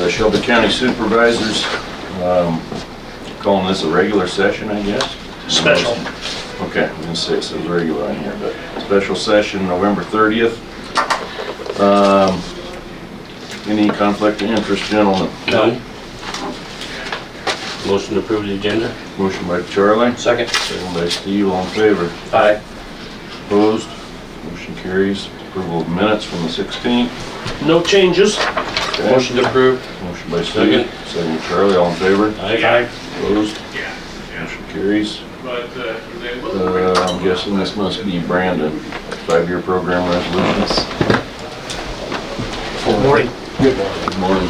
Shelby County Supervisors, calling this a regular session, I guess? Special. Okay, I'm gonna say it says regular on here, but special session, November 30th. Any conflict of interest, gentlemen? No. Motion to approve the agenda? Motion by Charlie. Second. Second by Steve, all in favor? Aye. Opposed? Motion carries. Approval of minutes from the 16th. No changes. Okay. Motion to approve? Motion by Steve. Second by Charlie, all in favor? Aye. Opposed? Motion carries. I'm guessing this must be Brandon, 5-year program resolutions. Good morning. Good morning.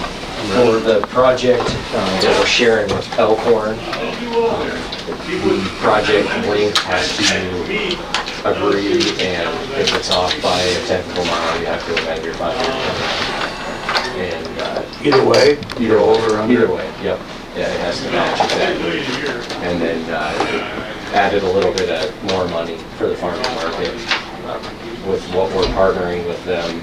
For the project that we're sharing with Elkhorn, the project link has to agree, and if it's off by a technical mile, you have to amend your budget. And Either way, either over or under? Either way, yep. Yeah, it has to match exactly. And then added a little bit of more money for the farming market. With what we're partnering with them,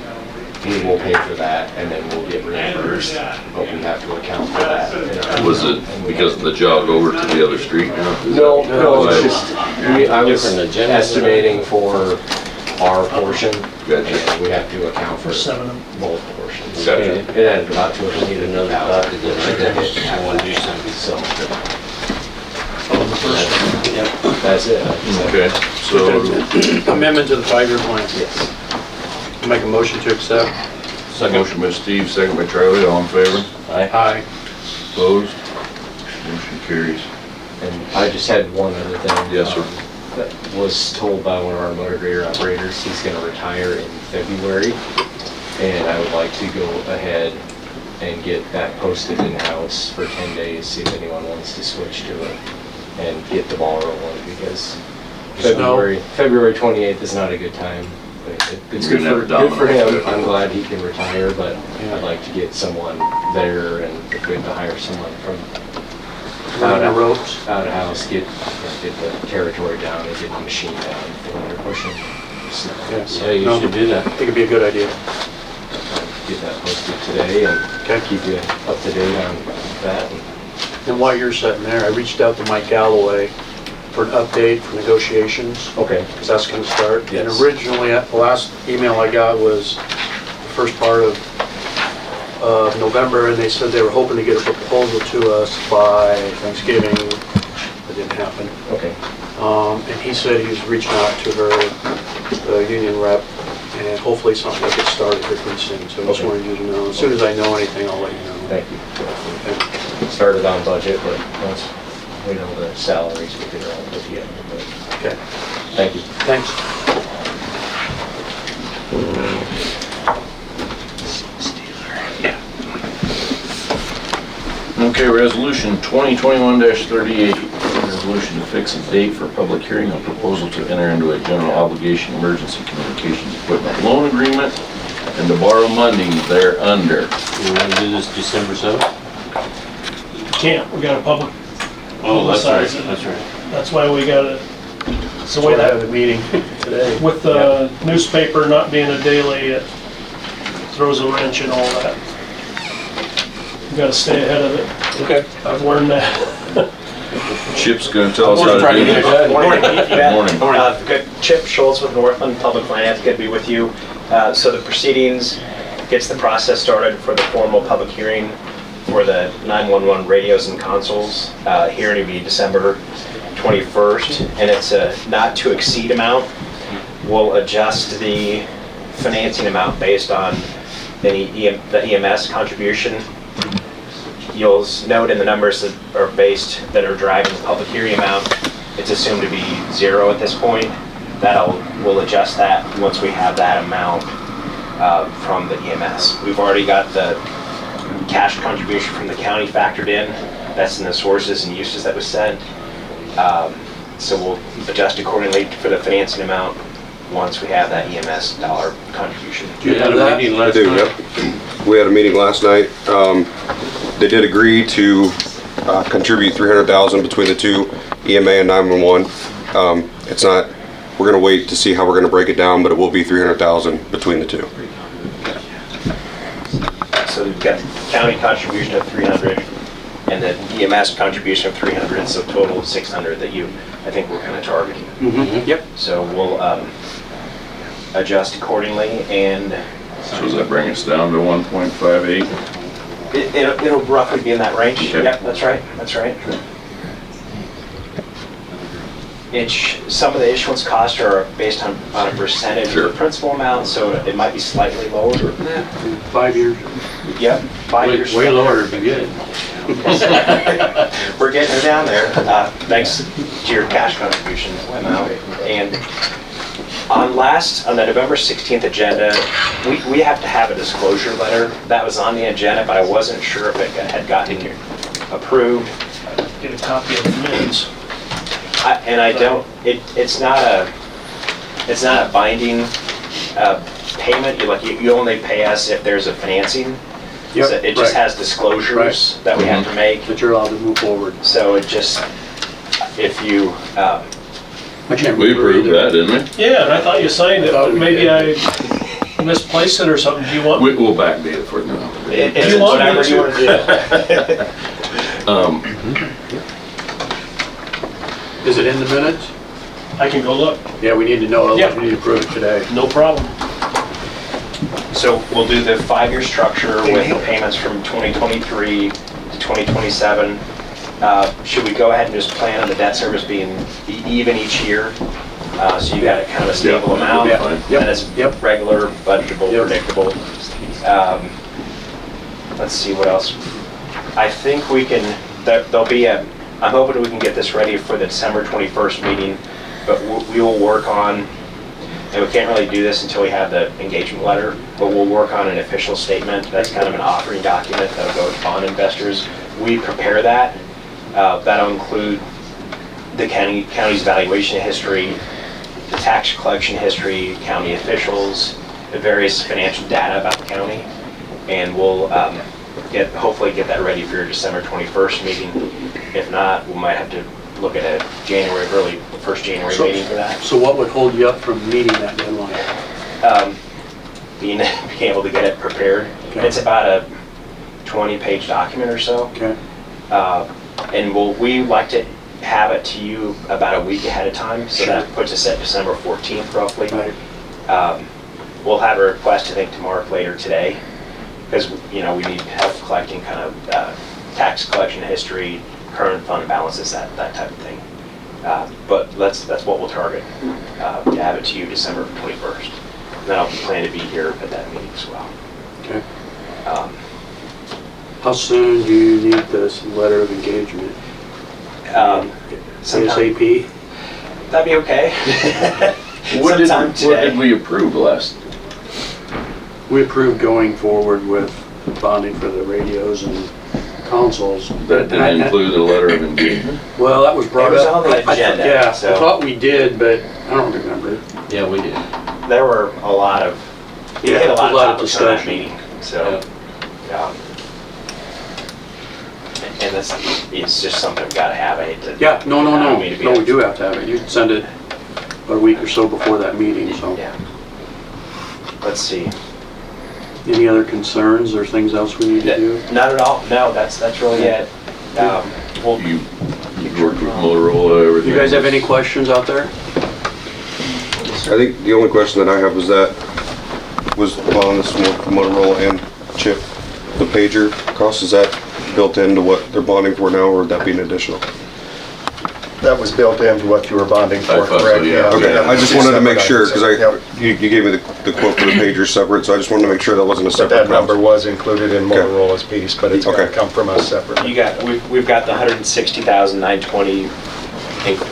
we will pay for that, and then we'll get reimbursed, but we have to account for that. Was it because of the jog over to the other street now? No, it's just, I was estimating for our portion, Gotcha. and we have to account for 7 of them. both portions. Gotcha. It added about $200,000. Need another thought to get like that. I want to do something. So, Yep. that's it. Okay, so, Amendment to the 5-year plan. Yes. Make a motion to accept. motion by Steve, second by Charlie, all in favor? Aye. Opposed? Motion carries. And I just had one other thing. Yes, sir. That was told by one of our motor grader operators, he's gonna retire in February. And I would like to go ahead and get that posted in-house for 10 days, see if anyone wants to switch to it and get the ball rolling, because February 28th is not a good time. It's You're good gonna have for, it down good for on him. it. I'm glad he can retire, but I'd like to get someone there, and if we have to hire someone from Running the ropes. out of house, get the territory down and get the machine down when they're pushing. Yes. Yeah, you No, should do that. I think it'd be a good idea. Get that posted today and Okay. keep you up to date on that. And while you're sitting there, I reached out to Mike Galloway for an update for negotiations, Okay. because that's gonna start. And Yes. originally, the last email I got was the first part of November, and they said they were hoping to get a proposal to us by Thanksgiving. That didn't happen. Okay. And he said he was reaching out to her, the union rep, and hopefully something will get started here pretty soon. So I just Okay. wanted you to know. As soon as I know anything, I'll let you know. Thank you. Okay. Started on budget, but once we know the salaries, we can roll with you. Okay, Thank you. thanks. Okay, resolution 2021-38, resolution to fix a date for public hearing on proposal to enter into a general obligation emergency communications equipment loan agreement and to borrow money thereunder. You want to do this December 7th? Can't, we got a public, Oh, that's right, Publicize it. that's right. that's why we got it. It's the way We had that, a meeting today. with the newspaper not being a daily, it throws a wrench in all that. You gotta stay ahead of it. Okay. I've learned that. Chip's gonna tell us how to do this. Morning. Morning. Good. Chip Schultz with Northland Public Finance, good to be with you. So the proceedings gets the process started for the formal public hearing for the 911 radios and consoles. Hearing will be December 21st, and it's a not to exceed amount. We'll adjust the financing amount based on the EMS contribution. You'll note in the numbers that are that are driving the public hearing amount, it's assumed to be 0 at this point. We'll adjust that once we have that amount from the EMS. We've already got the cash contribution from the county factored in. That's in the sources and uses that was sent. So we'll adjust accordingly for the financing amount once we have that EMS dollar contribution. You had a meeting I last do, night? yep. We had a meeting last night. They did agree to contribute $300,000 between the two, EMA and 911. It's not, we're gonna wait to see how we're gonna break it down, but it will be $300,000 between the two. So we've got county contribution of 300 and the EMS contribution of 300, so total of 600 that I think we're kind of targeting. Yep. So we'll adjust accordingly, and So does that bring us down to 1.58? it'll roughly be in that range. Okay. Yep, that's right, that's right. Some of the issuance costs are based on a percentage Sure. of the principal amount, so it might be slightly lower. 5 years. Yep, 5 years. Way lower would be good. We're getting down there, thanks to your cash contribution amount. And on the November 16th agenda, we have to have a disclosure letter. That was on the agenda, but I wasn't sure if it had gotten approved. Get a copy of the minutes. It's not a binding payment. You only pay us if there's a financing. Yep, So it just right. has disclosures that we have to make. That you're allowed to move forward. So it just, if you, I can't We remember approved either. that, didn't we? Yeah, and I thought you signed it, Thought but we maybe did. I misplaced it or something. Do you want? We'll backdate it for you now. it's You want me whatever you to? want to do. Is it in the minutes? I can go look. Yeah, we need to know, Yeah. otherwise we need to approve it today. No problem. So we'll do the 5-year structure with the payments from 2023 to 2027. Should we go ahead and just plan on the debt service being even each year? So you got a kind of a stable Yeah. amount, Yeah. Yep. and it's Yep. regular, budgetable, Yep. predictable. Let's see what else. I think we can, there'll be I'm hoping we can get this ready for the December 21st meeting, but we will work on, and we can't really do this until we have the engagement letter, but we'll work on an official statement. That's kind of an offering document that'll go to bond investors. We prepare that. That'll include the county's valuation history, the tax collection history, county officials, the various financial data about the county, and we'll hopefully get that ready for your December 21st meeting. If not, we might have to look at a first January meeting for that. So what would hold you up from meeting that deadline? Being able to get it prepared. Okay. It's about a 20-page document or so. Okay. And we like to have it to you about a week ahead of time, so Sure. that puts us at December 14th roughly. Right. We'll have a request, I think, to Mark later today, because, we need help collecting kind of tax collection history, current fund balances, that type of thing. But that's what we'll target, to have it to you December 21st. And then I'll plan to be here at that meeting as well. Okay. How soon do you need this letter of engagement? Sometime- ASAP? That'd be okay. What Sometime did today. we approve last? We approved going forward with bonding for the radios and consoles. That didn't include a letter of engagement? Well, that was brought It was up. on the agenda, Yeah, so- I thought we did, but I don't remember. Yeah, we did. There were a lot of, we hit a lot of topics on that discussion. meeting, so. And it's just something we've got to have. I hate to. Yeah, no, I don't mean to be- we do have to have it. You can send it a week or so before that meeting, so. Yeah. Let's see. Any other concerns or things else we need to do? Not at all. No, that's really it. Well, You worked with Motorola, everything? You guys have any questions out there? I think the only question that I have was on this Motorola and chip, the pager cost, is that built into what they're bonding for now, or would that be an additional? That was built into what you were bonding I for, thought so, correct? yeah. Okay, I just wanted to make sure, because Yep. you gave me the quote for the pager separate, so I just wanted to make sure that wasn't a But separate that number cost. was included in Okay. Motorola's piece, but it's gotta Okay. come from us separately. we've got the 160,920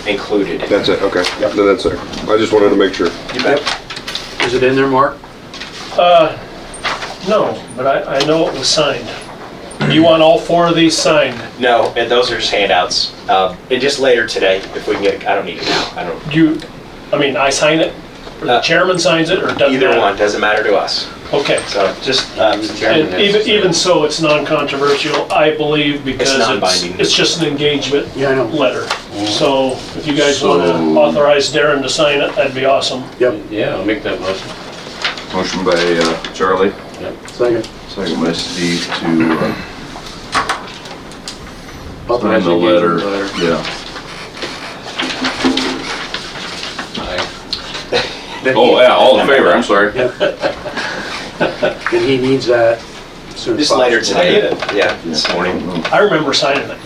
included. That's it, okay, Yep. then that's there. I just wanted to make sure. You bet. Is it in there, Mark? No, but I know it was signed. Do you want all 4 of these signed? No, and those are just handouts. And just later today, if we can get it, I don't need it now. I sign it, or the chairman signs it, or it doesn't Either matter? one, doesn't matter to us. Okay. So just, And even so, it's non-controversial, I believe, because non-binding. it's just an engagement Yeah, I know. letter. So if you guys want to So- authorize Darren to sign it, that'd be awesome. Yep, Yeah, I'll make that motion. Motion by Charlie, second. Second by Steve to sign Authorize the engagement letter. Yeah. Oh, yeah, all in favor, I'm sorry. And he needs that as soon as Just later possible. today, yeah, this morning. I remember signing it.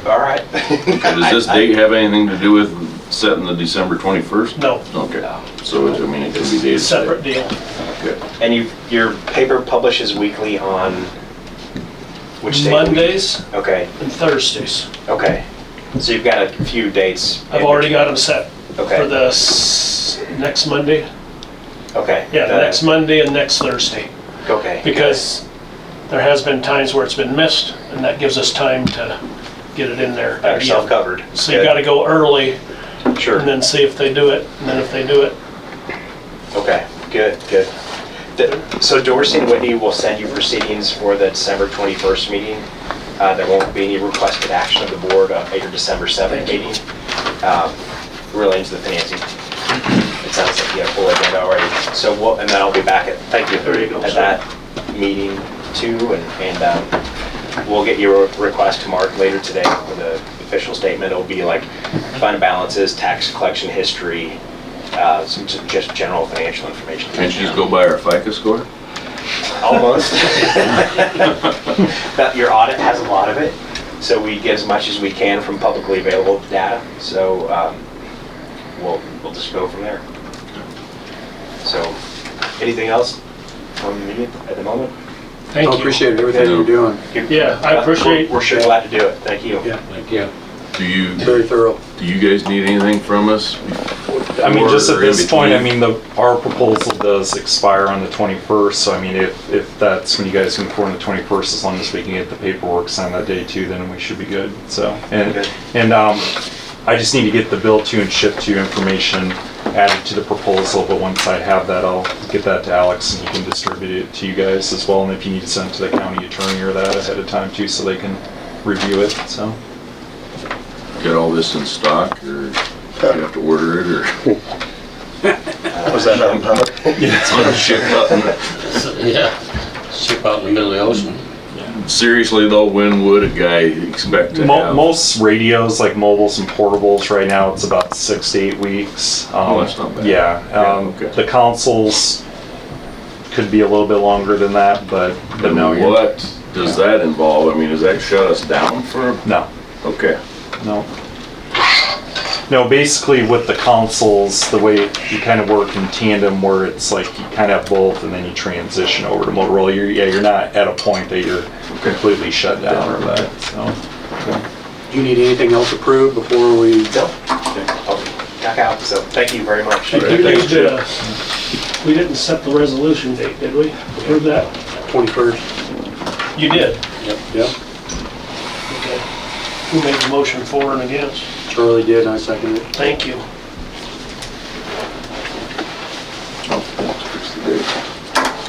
All right. Does this date have anything to do with setting the December 21st? No, Okay, so I mean, it could be dated. separate deal. Okay. And your paper publishes weekly on which day? of the week? Mondays Okay, and Thursdays. okay. So you've got a few dates. I've already got them set Okay. for the next Monday. Okay. Yeah, next Monday and next Thursday. Okay. Because there has been times where it's been missed, and that gives us time to get it in there. Got yourself again. covered. So you gotta go early, Sure. and then see if they do it, and then if they do it, Okay, good. So Dorsey and Whitney will send you proceedings for the December 21st meeting. There won't be any requested action of the board at your December 7th meeting. Relating to the financing. It sounds like you have full agenda already. So and then I'll be back thank you, There you go, at sir. that meeting too, and we'll get your request to Mark later today with the official statement. It'll be like fund balances, tax collection history, some just general financial information. Can't you just go by our FICA score? Almost. Your audit has a lot of it, so we get as much as we can from publicly available data. So we'll just go from there. So, anything else from me at the moment? thank I you. appreciate everything you're doing. Yeah, I appreciate- We're sure glad to do it. Thank you. Yeah, Thank you. very thorough. Do you guys need anything from us? I mean, just at Or in this point, I between? mean, our proposal does expire on the 21st, so I mean, if that's when you guys move forward on the 21st, as long as we can get the paperwork signed that day too, then we should be good, so. Good. And I just need to get the bill to and ship to information added to the proposal, but once I have that, I'll get that to Alex and he can distribute it to you guys as well, and if you need to send it to the county attorney or that ahead of time too, so they can review it, so. Got all this in stock, or you have to order it, or Was that on top? it's on a ship button? Yeah, ship out in the middle of the ocean. Seriously though, when would a guy expect to have? Most radios, like mobiles and portables, right now, it's about 6 to 8 weeks. Oh, that's not bad. Yeah, okay. the consoles could be a little bit longer than that, but no. And what does that involve? I mean, does that shut us down for? No, Okay. no. No, basically with the consoles, the way you kind of work in tandem where it's like you kind of have both and then you transition over to Motorola. You're not at a point that you're completely shut down or that, so. Do you need anything else approved before we? No. I'll back out. So thank you very much. We didn't set the resolution date, did we? Approve that? 21st. You did? Yep. Okay. Who made the motion for and against? Charlie did, and I seconded it. Thank you.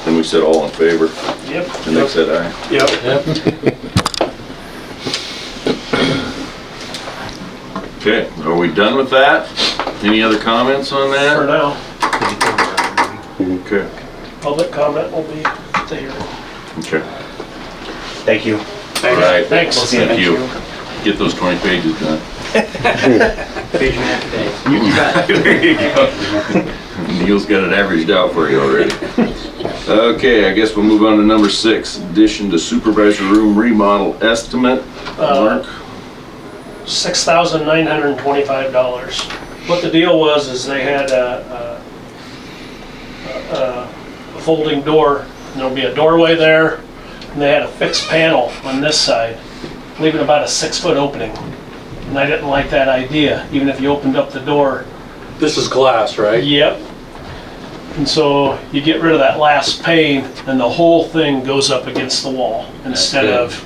Then we said all in favor, Yep. and they said aye. Yep. Okay, are we done with that? Any other comments on For that? now, Okay, public comment will be at the hearing. okay. Thank you. All right. Thanks. Thank you. Get those 20 pages done. Page and a half today. There you go. Neil's got it averaged out for you already. Okay, I guess we'll move on to number 6, addition to supervisor room remodel estimate. Mark? $6,925. What the deal was is they had a folding door, and there'll be a doorway there, and they had a fixed panel on this side, leaving about a 6-foot opening. And I didn't like that idea, even if you opened up the door. This is glass, right? Yep. And so you get rid of that last pane, and the whole thing goes up against the wall instead good. of,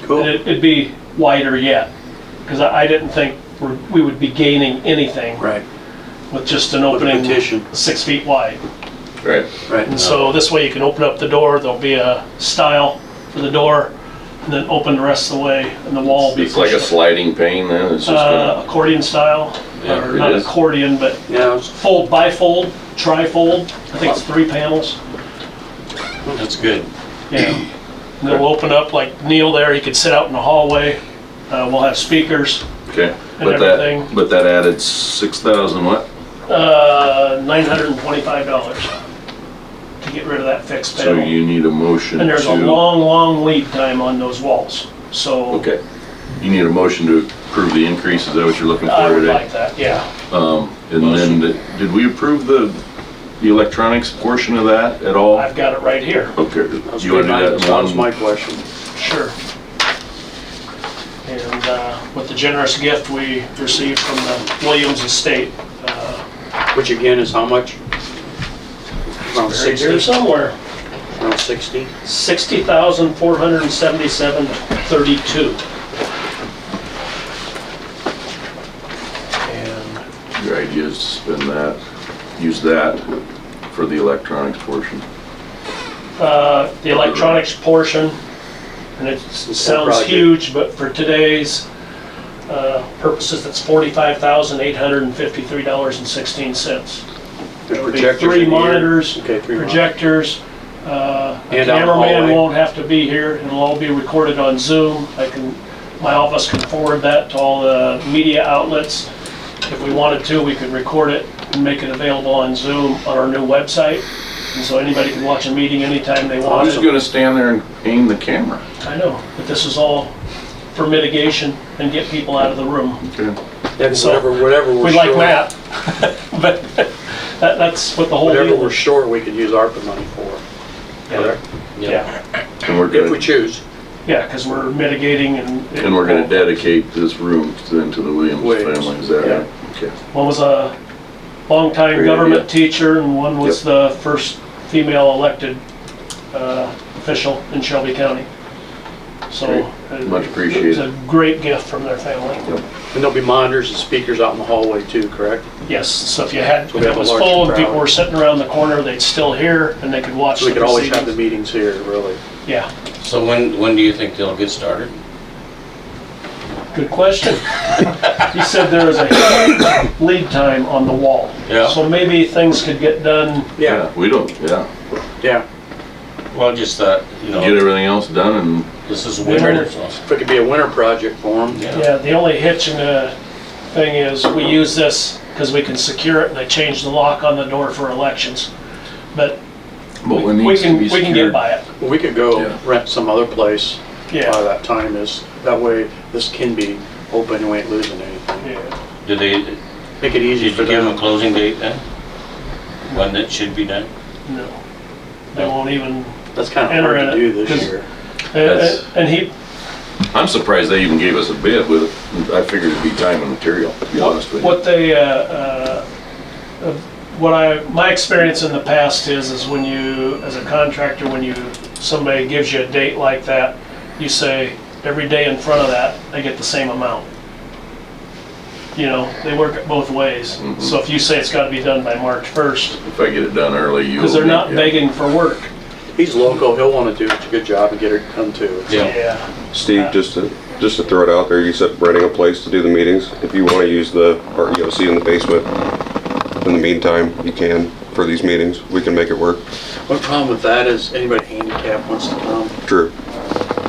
Cool. and it'd be wider yet. Because I didn't think we would be gaining anything Right, with just an With a opening petition. 6 feet wide. Right. right. And so this way you can open up the door, there'll be a stile for the door, and then open the rest of the way, and the wall will be It's like a pushed up. sliding pane then, it's just gonna, Accordion style, Yeah, or it not is. accordion, but Yeah, bifold, trifold. I think it's 3 panels. That's good. Yeah. And they'll open up like Neil there, he could sit out in the hallway. We'll have speakers Okay, and but everything. that added 6,000 what? $925 to get rid of that fixed So panel. you need a motion to... And there's a long, long lead time on those walls, so. Okay, you need a motion to approve the increase, is that what you're looking I for would today? like that, yeah. And then, did we approve the electronics portion of that at all? I've got it right here, Okay, That you want to do that in that was one? my question. sure. And with the generous gift we received from the Williams estate, Which again is how much? Around right 60? here somewhere, Around 60? $60,477.32. And Your idea is to spend that, use that for the electronics portion. the electronics portion, and it sounds project. huge, but for today's purposes, it's $45,853.16. There'll be Projectors three in here? monitors, Okay, three projectors. A And down the cameraman hallway. won't have to be here. It'll all be recorded on Zoom. My office can forward that to all the media outlets. If we wanted to, we could record it and make it available on Zoom on our new website. And so anybody can watch a meeting anytime they want. Who's gonna stand there and aim the camera? I know, but this is all for mitigation and get people out of the room. Okay. Yeah, 'cause So, whatever we're We short. like Matt, but that's what the whole Whatever deal we're is. short, we could use ARPA money for. Correct? Yeah, And we're If we gonna, choose. yeah, because we're mitigating and. and we're gonna dedicate this room then to the Williams Williams, family, is that yeah. right? Okay. One was a longtime Great government idea. teacher, and one was the first female elected official in Shelby County. So. Great. Much appreciated. It's a great gift from their family. And there'll be monitors and speakers out in the hallway too, correct? Yes, so if you had, So if we it have a was larger full and people crowd. were sitting around the corner, they'd still hear and they could watch So the we could always have the proceedings. meetings here, really. Yeah, So when do you think they'll get started? good question. He said there was a huge lead time on the wall. Yeah. So maybe things could get done. Yeah, We don't, yeah. yeah. Well, just that, you Get know, everything else done and this is winter, so. If it could be a winter project for them. Yeah, the only hitch in the thing is we use this because we can secure it and I change the lock on the door for elections. But what we needs to can, be we can get secured. by it. We could go Yeah. rent some other place while Yeah, that time is. That way this can be open and we ain't losing anything. yeah. Did they, Make it easy did for you give them a them. closing date then? When it should be done? No, they won't even, That's kind of Enter hard to in do it, this 'cause- year. That's- and he, I'm surprised they even gave us a bid with it. I figured it'd be time and material, to be honest with you. what they, my experience in the past is when you, as a contractor, when somebody gives you a date like that, you say, every day in front of that, I get the same amount. You know, they work it both ways. Mhm. So if you say it's gotta be done by March 1st, If I get it done early, you. because they're not begging for work. He's local, he'll want to do a good job and get it done too. Yeah. Steve, just to throw it out there, you said renting a place to do the meetings. If you want to use the REOC in the basement, in the meantime, you can for these meetings. We can make it work. One problem with that is anybody handicapped wants to come. True.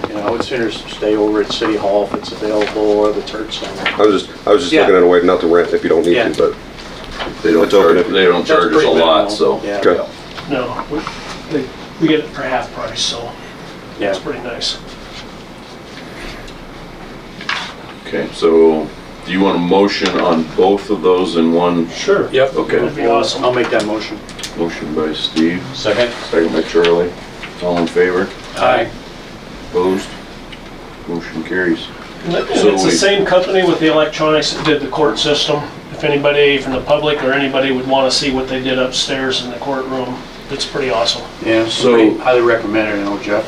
You know, I would sooner stay over at City Hall if it's available or the church center. I was just Yeah. looking at a way not to rent if you don't need Yeah. to, but They don't It's open charge, if- they don't That's charge us a pretty lot, minimal. so. Yeah, okay. No, we get it for half price, so yeah. it's pretty nice. Okay, so do you want a motion on both of those in one? Sure. Yep. Okay. That'd be awesome. I'll make that motion. Motion by Steve, Second? second by Charlie. All in favor? Aye. Opposed? Motion carries. And So it's the we- same company with the electronics that did the court system. If anybody from the public or anybody would want to see what they did upstairs in the courtroom, it's pretty awesome. Yeah, So- so highly recommended, I know Jeff.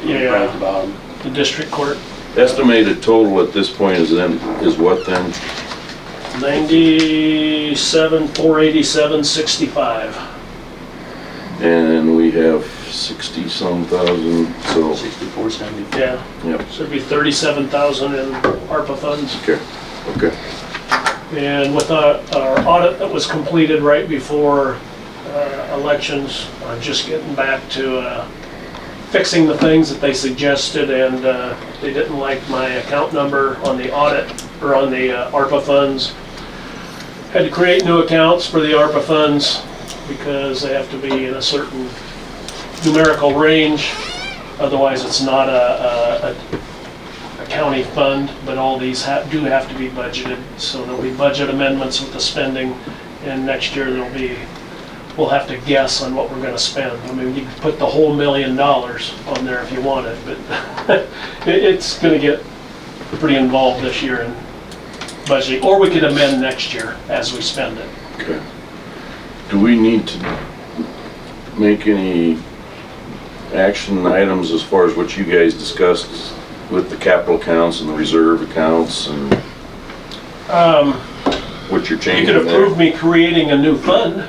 Yeah. bragged about him. The district court, Estimated total at this point is what then? 97,487.65. And we have 60-some thousand, so, 6470. Yeah, yep, so it'd be 37,000 in ARPA funds. okay, okay. And with our audit that was completed right before elections, I'm just getting back to fixing the things that they suggested, and they didn't like my account number on the audit, or on the ARPA funds. Had to create new accounts for the ARPA funds because they have to be in a certain numerical range. Otherwise, it's not a county fund, but all these do have to be budgeted. So there'll be budget amendments with the spending, and next year we'll have to guess on what we're gonna spend. I mean, you could put the whole $1 million on there if you wanted, but it's gonna get pretty involved this year in budgeting, or we could amend next year as we spend it. Okay. Do we need to make any action items as far as what you guys discussed with the capital accounts and the reserve accounts and what you're You changing could there? approve me creating a new fund.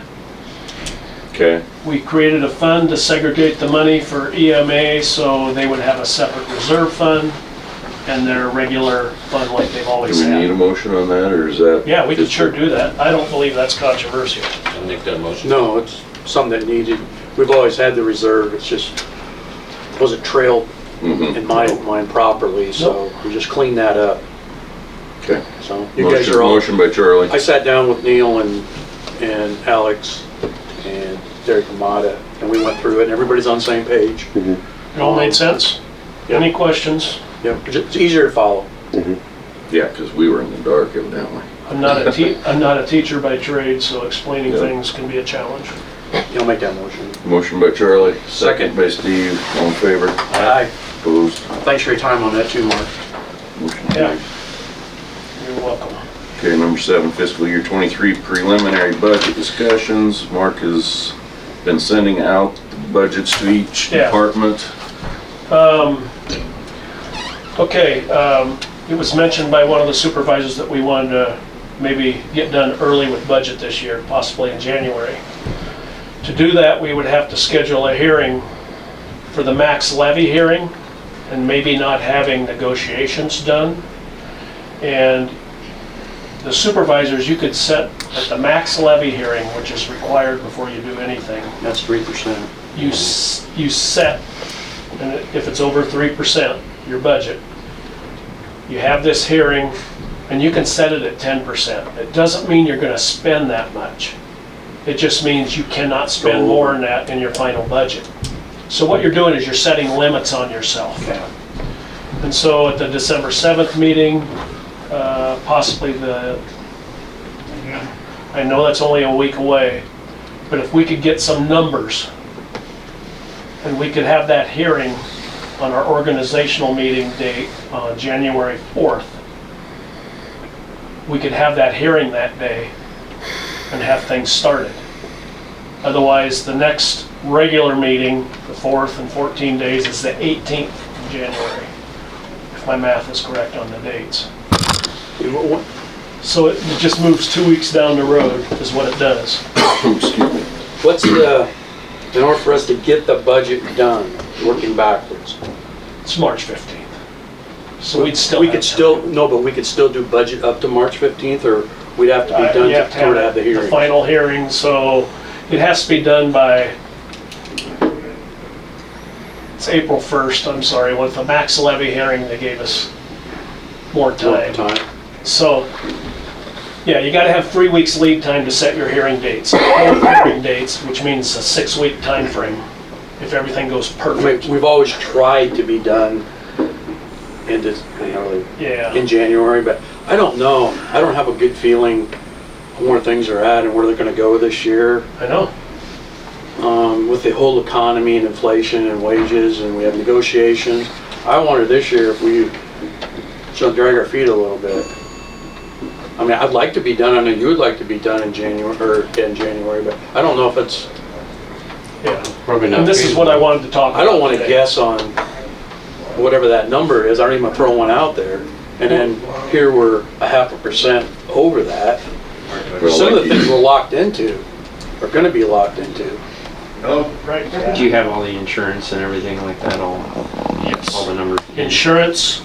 Okay, We created a fund to segregate the money for EMA, so they would have a separate reserve fund and their regular fund like they've do always we need a had. motion on that, or is that? Yeah, we could sure do that. I don't believe that's controversial. I'll make that motion. No, it's something that needed, we've always had the reserve, it's just, wasn't trailed Mhm. in my mind properly, so we just cleaned that up. Okay. So you guys Motion- are all, Motion by Charlie. I sat down with Neil and Alex and Derek Amata, and we went through it, and everybody's on the same page. It all made sense? Any questions? Yep, it's easier to follow. Yeah, because we were in the dark evidently. I'm not a teacher by trade, so explaining Yeah. things can be a challenge. You'll make that motion. Motion by Charlie, Second. second by Steve, all in favor, Aye. opposed, Thanks for your time on that too, Mark. motion Yeah. carried. You're welcome. Okay, number 7, fiscal year 23 preliminary budget discussions. Mark has been sending out the budgets to each Yeah. department. Okay, it was mentioned by one of the supervisors that we wanted to maybe get done early with budget this year, possibly in January. To do that, we would have to schedule a hearing for the max levy hearing, and maybe not having negotiations done. And the supervisors, you could set at the max levy hearing, which is required before you do anything, That's 3%. you set, and if it's over 3%, your budget, you have this hearing, and you can set it at 10%. It doesn't mean you're gonna spend that much. It just means you cannot spend more than that in your final budget. So what you're doing is you're setting limits on yourself. And so at the December 7th meeting, possibly I know that's only a week away, but if we could get some numbers, and we could have that hearing on our organizational meeting date on January 4th, we could have that hearing that day and have things started. Otherwise, the next regular meeting, the 4th and 14 days, is the 18th of January, if my math is correct on the dates. So it just moves 2 weeks down the road, is what it does. Excuse me. What's in order for us to get the budget done, working backwards? It's March 15th. So we'd still We have could time. still, no, but we could still do budget up to March 15th, or we'd have to be done You have to have the the hearing? final hearing, so it has to be done by, it's April 1st, I'm sorry, with the max levy hearing, they gave us more time. So, yeah, you gotta have 3 weeks lead time to set your hearing dates. Both hearing dates, which means a 6-week time frame, if everything goes I mean, perfect. we've always tried to be done in this, Yeah, in January, but I don't know. I don't have a good feeling on where things are at and where they're gonna go this year. I know. With the whole economy and inflation and wages, and we have negotiations. I wonder this year if we should drag our feet a little bit. I mean, I'd like to be done, I know you would like to be done in January, but I don't know if it's, Yeah, Probably not. and this is what I wanted to talk about I don't wanna today. guess on whatever that number is. I don't even wanna throw one out there. And then here we're 0.5% over that. Well, Some of like the things we're locked into are gonna be locked into. Right. Do you have all the insurance and everything like that, all Yes. the numbers? Insurance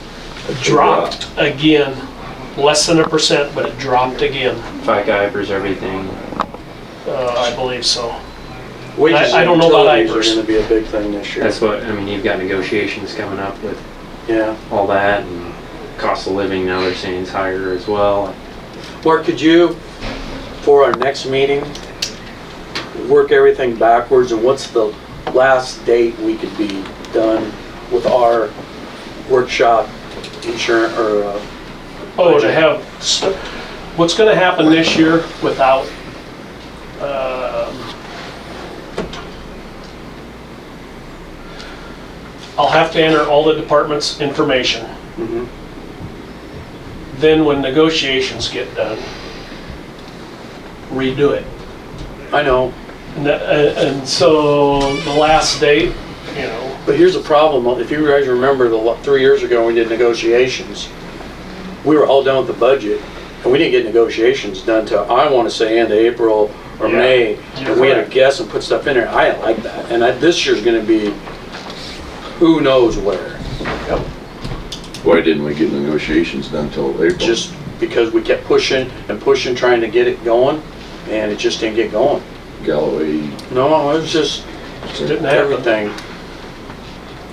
dropped again, less than 1%, but it dropped again. FICA, IPERS, everything. I believe so. Wages I and don't know about utilities are IPers. gonna be a big thing this year. That's what, I mean, you've got negotiations coming up with Yeah. all that, and cost of living now they're saying is higher as well. Or could you, for our next meeting, work everything backwards, and what's the last date we could be done with our workshop insurance, or, Oh, to have, what's gonna happen this year without, I'll have to enter all the department's information. mhm. Then when negotiations get done, redo it. I know, And so the last date, you know, but here's the problem, if you guys remember 3 years ago when we did negotiations, we were all done with the budget, and we didn't get negotiations done till, I wanna say, end of April or Yeah, May, you're and we had to correct. guess and put stuff in there. I didn't like that, and this year's gonna be who knows where. Why didn't we get negotiations done till April? Just because we kept pushing and pushing, trying to get it going, and it just didn't get going. Galloway, No, it was just didn't happen. everything.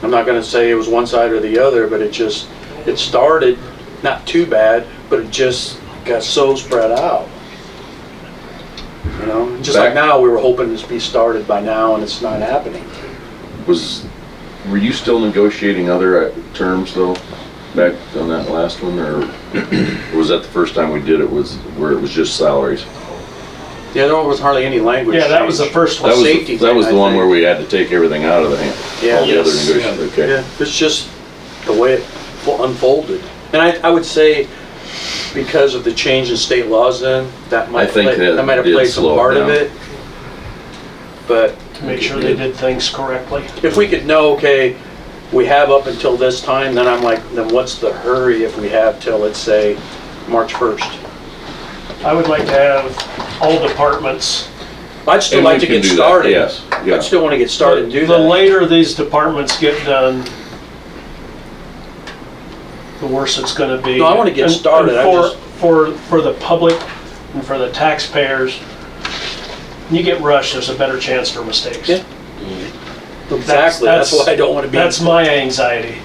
I'm not gonna say it was one side or the other, but it started, not too bad, but it just got so spread out. You know, just like now, we were hoping to be started by now, and it's not happening. were you still negotiating other terms though, back on that last one, or was that the first time we did it, was where it was just salaries? Yeah, there was hardly any language yeah, that was the change. first That one. was, Safety that was thing, the I one think. where we had to take everything out of the hand. Yeah. All the other Yes. negotiations, okay. Yeah, it's just the way it unfolded. And I would say, because of the change in state laws then, that might I think that might have did played some slow it part of down. it. But To make sure they did things correctly. if we could know, okay, we have up until this time, then I'm like, then what's the hurry if we have till, let's say, March 1st? I would like to have all departments, I'd still And like we to can get do that, started. yes, yeah. I'd still want to get started and do the that. later these departments get done, the worse it's gonna be. No, I wanna get And- started, and I just- For the public and for the taxpayers, when you get rushed, there's a better chance for mistakes. Yeah. Exactly, that's why I don't want to be. That's my anxiety.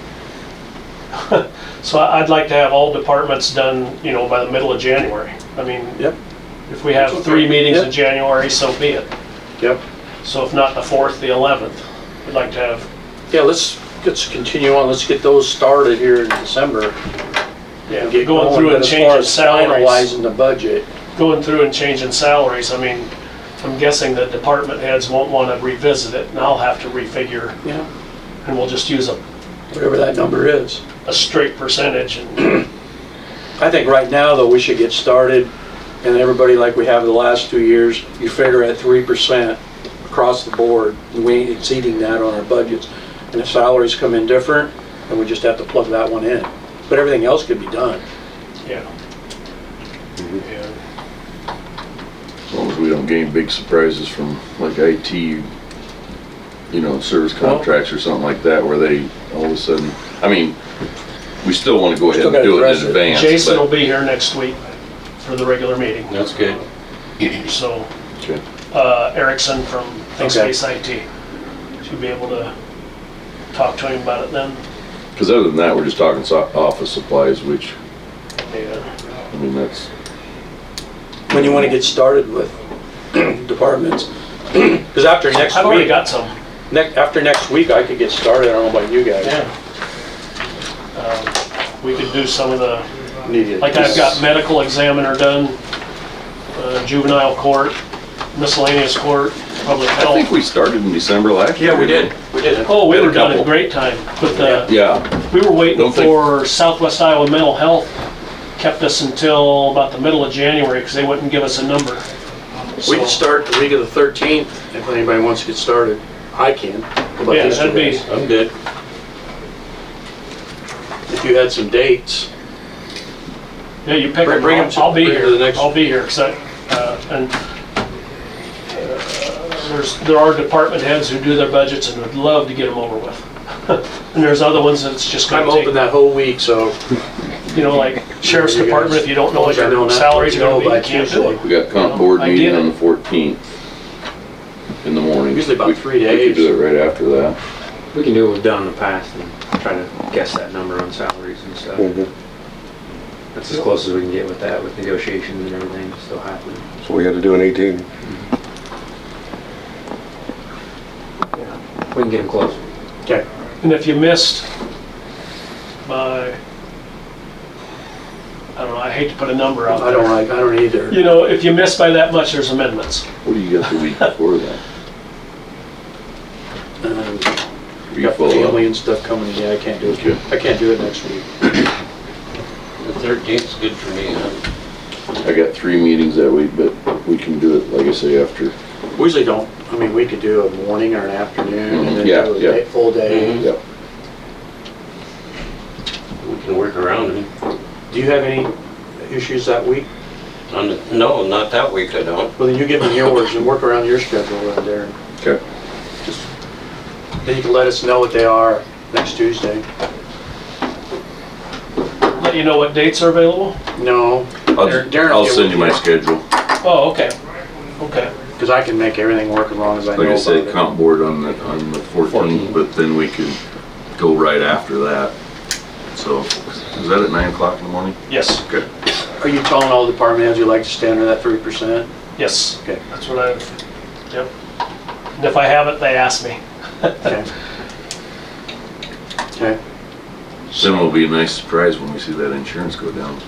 So I'd like to have all departments done, you know, by the middle of January. I mean, Yep, if we have 3 meetings in Yep. January, so be it. yep. So if not the 4th, the 11th, I'd like to have, Yeah, let's continue on, let's get those started here in December. yeah, Get going through but and as far changing as salaries. Finalizing the budget. Going through and changing salaries, I mean, I'm guessing the department heads won't want to revisit it, and I'll have to refigure, Yeah, and we'll just use whatever that number is. a straight percentage, and I think right now, though, we should get started, and everybody, like we have the last 2 years, you figure at 3% across the board, and we ain't exceeding that on our budgets. And if salaries come in different, then we just have to plug that one in. But everything else could be done. yeah. Mm-hmm. Yeah. As long as we don't gain big surprises from like IT, you know, service contracts or something like that, where they all of a sudden, I mean, we still want to go ahead Still and gotta do it address in it. advance. Jason will but- be here next week for the regular meeting, That's good. so, Okay. Erickson from ThinkSpace IT. Should be able to talk to him about it then. Because other than that, we're just talking office supplies, which, Yeah. I mean, that's, When you want to get started with departments. Because after next I've already week, got some. after next week, I could get started. I don't know about you guys. Yeah. We could do some of the, Need to- like I've got medical examiner done, juvenile court, miscellaneous court, public I think health. we started in December last year. Yeah, we did. We did. Oh, we Had a were done in couple. great time, but the, Yeah, we were waiting Don't think- for Southwest Iowa Mental Health, kept us until about the middle of January because they wouldn't give us a number. We can So, start the week of the 13th if anybody wants to get started. I can. How about Yeah, these two that'd be- guys? I'm good. If you had some dates. Yeah, you pick them, Bring 'em to- I'll be bring 'em to here, the next- I'll be here, 'cause and there are department heads who do their budgets and would love to get them over with. And there's other ones that's just I'm gonna open take, that whole week, so you know, like sheriff's You guys- department, if you don't know what I know your not, salaries are know gonna be, by you can't do Tuesday. it. we got comp board I get meeting it. on the 14th. in the morning. Usually about 3 We days. could do it right after that. We can do what we've done in the past and try to guess that number on salaries and stuff. That's as close as we can get with that, with negotiations and everything still happening. So we had to do an 18. We can get them close. Okay. And if you missed by, I don't know, I hate to put a number out I there. don't either. You know, if you miss by that much, there's amendments. What do you got the week before that? We got family and stuff coming, yeah, I can't do it. I can't do it next week. The 13th's good for me, huh? I got 3 meetings that week, but we can do it, like I say, after. We usually don't, I mean, we could do a morning or an afternoon and then Yeah, do a yeah. full day. Mhm. Yep. We can work around it. Do you have any issues that week? No, not that week I don't. Well, then you give me yours and work around your schedule right there. Okay. Then you can let us know what they are next Tuesday. Let you know what dates are available? No, Darren will I'll get send with you my schedule. Oh, okay. Okay. because I can make everything work as long as I know Like I about say, it. comp board on the 14th, but then we could go right after that. So, is that at 9 o'clock in the morning? Yes, Okay. Are you telling all the department heads you like to stay under that 3%? yes. Okay. That's what I, yep. And if I haven't, they ask me. Okay. Okay, Then it'll be a nice surprise when we see that insurance go down.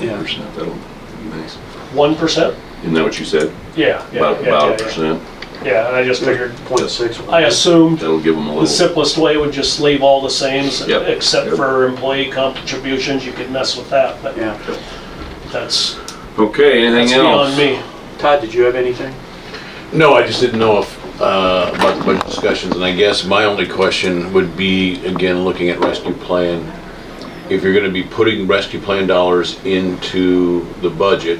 yeah. 1%, that'll be nice. 1%? Isn't that what you said? Yeah, yeah, About yeah, a yeah. percent? Yeah, and I just figured, 0.6. I assumed That'll give them a the little. simplest way would just leave all the same, Yep, except yep. for employee contributions, you could mess with that, but Yeah. that's Okay, anything beyond else? me. Todd, did you have anything? No, I just didn't know if, about the budget discussions, and I guess my only question would be, again, looking at rescue plan. If you're gonna be putting rescue plan dollars into the budget,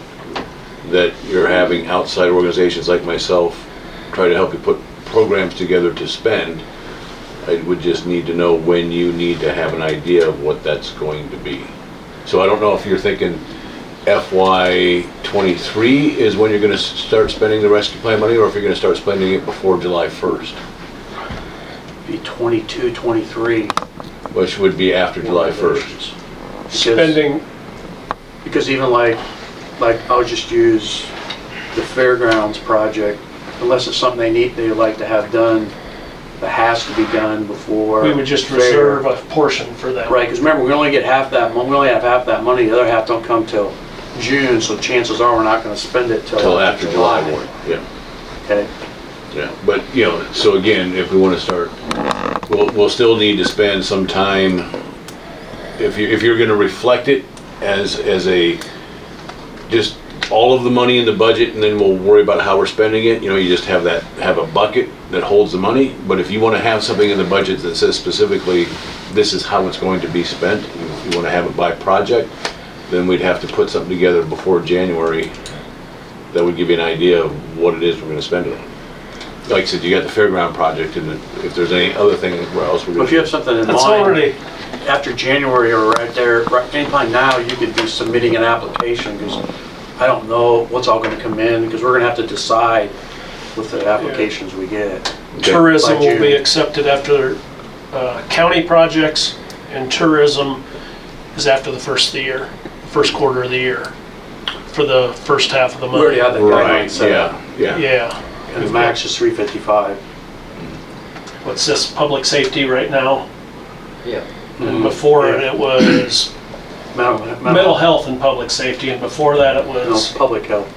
that you're having outside organizations like myself try to help you put programs together to spend, I would just need to know when you need to have an idea of what that's going to be. So I don't know if you're thinking FY '23 is when you're gonna start spending the rescue plan money, or if you're gonna start spending it before July 1st, Be 22, 23. which would be after July 1st. Spending, Because even like I'll just use the fairgrounds project, unless it's something they like to have done, that has to be done before. we would just fair. reserve a portion for that. Right, because remember, we only get half that, we only have half that money, the other half don't come till June, so chances are we're not gonna spend it Till after July 1, yeah. Okay, Yeah, but, you know, so again, if we want to start, we'll still need to spend some time, if you're going to reflect it as a, just all of the money in the budget, and then we'll worry about how we're spending it, you know, you just have a bucket that holds the money. But if you want to have something in the budget that says specifically, this is how it's going to be spent, if you want to have it by project, then we'd have to put something together before January that would give you an idea of what it is we're going to spend it on. Like I said, you got the fairground project, and if there's any other thing where else we're but if you going have something in That's mind, already, after January or right there, anytime now, you could be submitting an application, because I don't know what's all gonna come in, because we're gonna have to decide with the applications we get. tourism By will be June. accepted after county projects, and tourism is after the first of the year, first quarter of the year, for the first half of the We already month. have that guideline Right, set up, yeah. Yeah. and the max is 355. What's this, public safety right now? Yeah. And before it, Yeah. it was mental health and public safety, and before that it No, was, public health.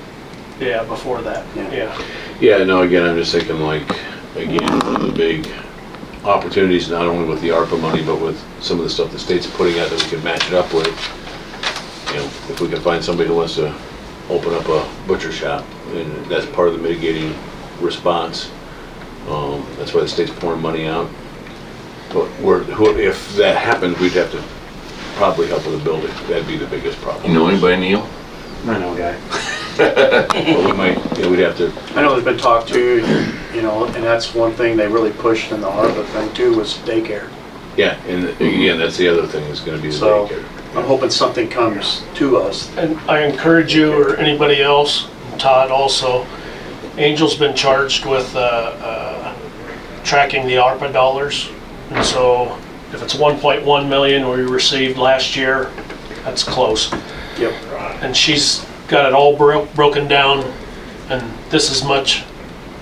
yeah, before that, Yeah. yeah. Yeah, no, again, I'm just thinking like, again, one of the big opportunities, not only with the ARPA money, but with some of the stuff the state's putting out that we can match it up with. You know, if we can find somebody who wants to open up a butcher shop, and that's part of the mitigating response. That's why the state's pouring money out. But if that happened, we'd have to probably help with the building. That'd be the biggest You problem. know anybody, Neil? I know a guy. But we might, you know, we'd have to, I know there's been talk too, you know, and that's one thing they really pushed in the ARPA thing too, was daycare. yeah, and again, that's the other thing, is gonna be the So, daycare. I'm hoping something comes to us. And I encourage you, or anybody else, Todd also, Angel's been charged with tracking the ARPA dollars. And so if it's 1.1 million we received last year, that's close. Yep. And she's got it all broken down, and this is much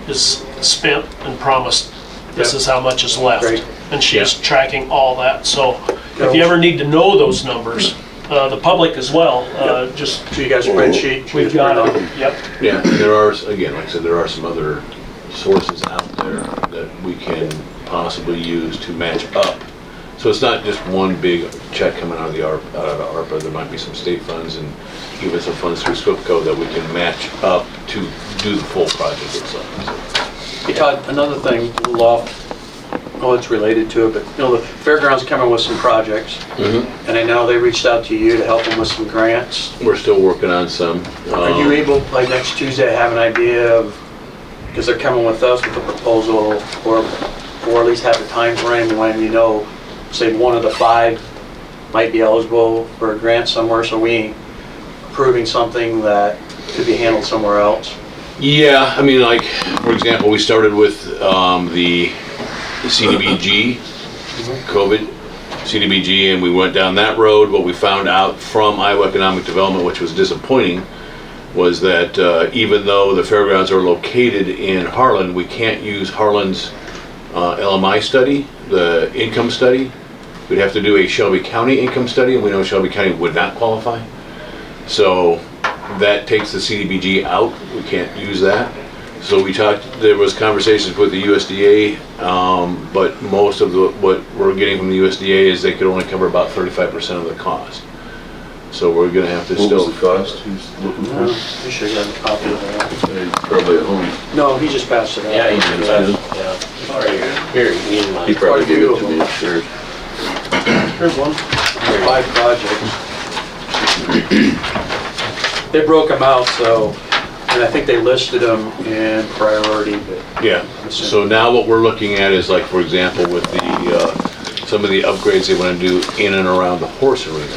is spent and promised. This Yep. is how much is left. Great. And she's tracking all that. So if you ever need to know those numbers, the public as well, just, So you got a spreadsheet? we've got it. Yep. Yeah, there are, again, like I said, there are some other sources out there that we can possibly use to match up. So it's not just one big check coming out of the ARPA. There might be some state funds and even some funds through SCOPCO that we can match up to do the full project itself. Hey Todd, another thing, a little off, oh, it's related to it, but you know, the fairground's coming with some projects. And I know they reached out to you to help them with some grants. We're still working on some. Are you able, like next Tuesday, have an idea of, because they're coming with us with a proposal, or at least have a time frame when you know, say one of the 5 might be eligible for a grant somewhere, so we ain't approving something that could be handled somewhere else? Yeah, I mean, like, for example, we started with the CDBG, COVID, CDBG, and we went down that road. What we found out from Iowa Economic Development, which was disappointing, was that even though the fairgrounds are located in Harlan, we can't use Harlan's LMI study, the income study. We'd have to do a Shelby County income study, and we know Shelby County would not qualify. So that takes the CDBG out. We can't use that. So we talked, there was conversations with the USDA, but most of what we're getting from the USDA is they could only cover about 35% of the cost. So we're gonna have to What still. was the cost? Who's looking for? You should have a copy of that. Probably at home. No, he just passed it out. Yeah, he's been Yeah. yeah. Here, you need He mine. probably gave it to me upstairs. Here's one. 5 projects. They broke them out, so, and I think they listed them in priority, but Yeah, so now what we're looking at is like, for example, with the, some of the upgrades they wanna do in and around the horse arena.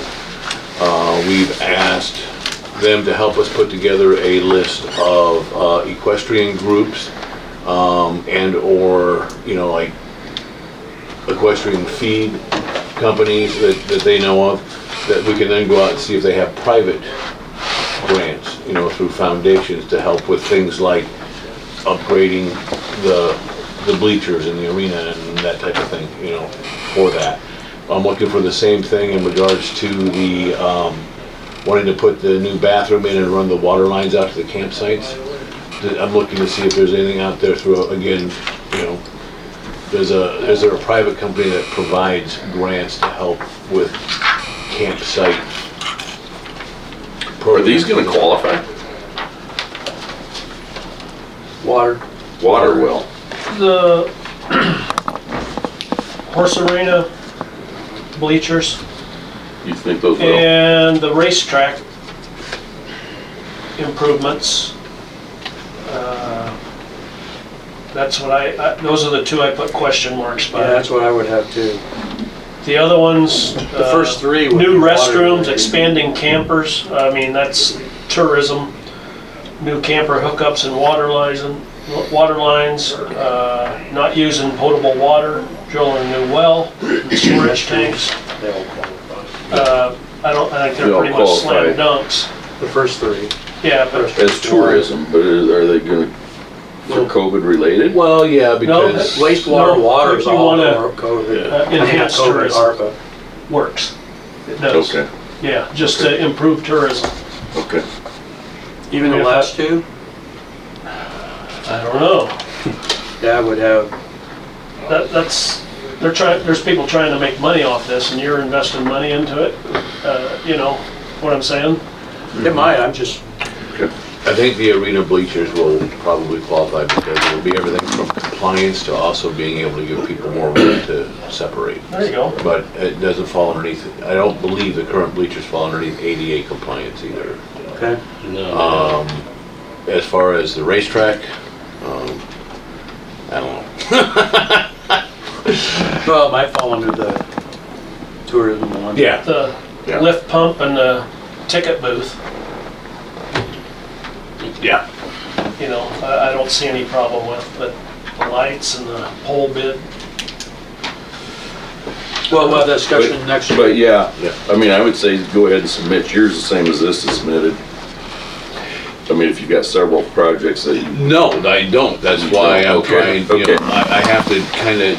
We've asked them to help us put together a list of equestrian groups, and or, you know, like equestrian feed companies that they know of, that we can then go out and see if they have private grants, you know, through foundations to help with things like upgrading the bleachers in the arena and that type of thing, you know, for that. I'm looking for the same thing in regards to the, wanting to put the new bathroom in and run the water lines out to the campsites. I'm looking to see if there's anything out there through, again, you know, is there a private company that provides grants to help with campsite? Are these gonna qualify? water. Water well. The horse arena, bleachers, You think those will? and the racetrack improvements. That's what those are the 2 I put question marks by. Yeah, that's what I would have too. The other ones. The first 3 would be New water restrooms, related. expanding campers, I mean, that's tourism. New camper hookups and water lines, not using potable water, drilling a new well, storage tanks. They all qualify. I think They they're all pretty much slam qualify. dunks. The first 3. Yeah, but As tourism, but are they gonna, for COVID related? Well, yeah, because. Wastewater, No, water is you all wanna, for COVID. enhance COVID, tourism. ARPA. works. It does. Okay, Yeah, just to improve tourism. okay. Even the last 2? I don't know. Yeah, I would have. There's people trying to make money off this and you're investing money into it. You know what I'm saying? It might, I'm just, I think the arena bleachers will probably qualify because it'll be everything from compliance to also being able to give people more room to separate. There you go. But it doesn't fall underneath, I don't believe the current bleachers fall underneath ADA compliance either. okay. No. As far as the racetrack, I don't know. Well, it might fall under the tourism one. Yeah, The Yeah. lift pump and the ticket booth. yeah. you know, I don't see any problem with, but the lights and the pole bid, Well, we'll have that discussion next week. But yeah, I mean, I would say go ahead and submit yours the same as this is submitted. I mean, if you've got several projects that you, No, I don't. That's why I'm Okay, trying, you okay. know, I have to kind of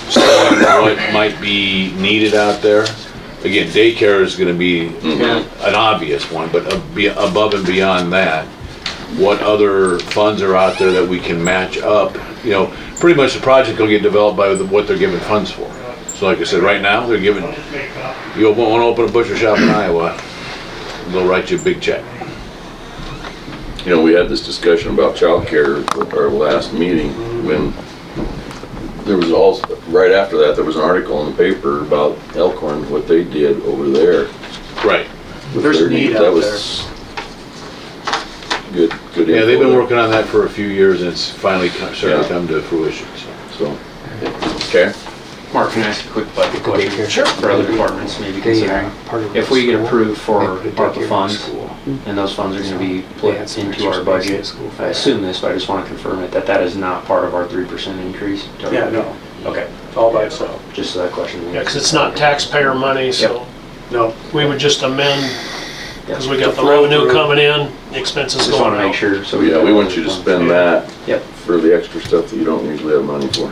study what might be needed out there. Again, daycare is gonna be an obvious one, but above and beyond that, what other funds are out there that we can match up? You know, pretty much the project will get developed by what they're giving funds for. So like I said, right now, they're giving, you want to open a butcher shop in Iowa, they'll write you a big check. you know, we had this discussion about childcare at our last meeting when there was also, right after that, there was an article in the paper about Elkhorn, what they did over there. Right. with There's their a need That out was good Yeah, they've been info working on that for a few years and it's finally started to come to fruition, so. there. So, okay. Mark, can I ask a quick budget question? Sure. For other departments, maybe considering, if we get approved for ARPA funds, and those funds are gonna be put into our budget, I assume this, but I just wanna confirm it, that is not part of our 3% increase? Yeah, no, Okay, it's all by itself. just so that question. yeah, because it's not taxpayer money, so No, we would just amend, because we got the The flow revenue through. coming in, the expenses Just going wanna make out. sure, so. Yeah, we want you to spend that Yep. for the extra stuff that you don't usually have money for.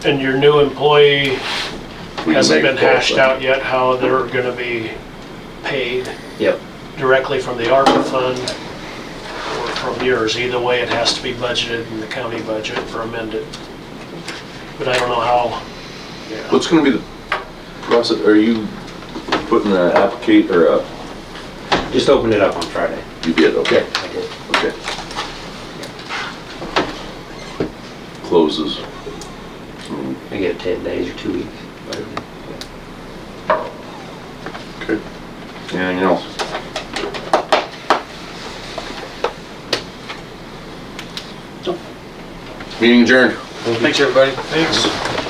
And your new employee We can hasn't make been hashed both. out yet how they're gonna be paid Yep, directly from the ARPA fund or from yours. Either way, it has to be budgeted in the county budget or amended. But I don't know how, yeah. What's gonna be the process, are you putting an applicate, or a, just opened it up on Friday. you did, okay, I did. okay. Closes. I get 10 days or 2 weeks. Okay. Anything else? Meeting adjourned. thanks, everybody. Thanks.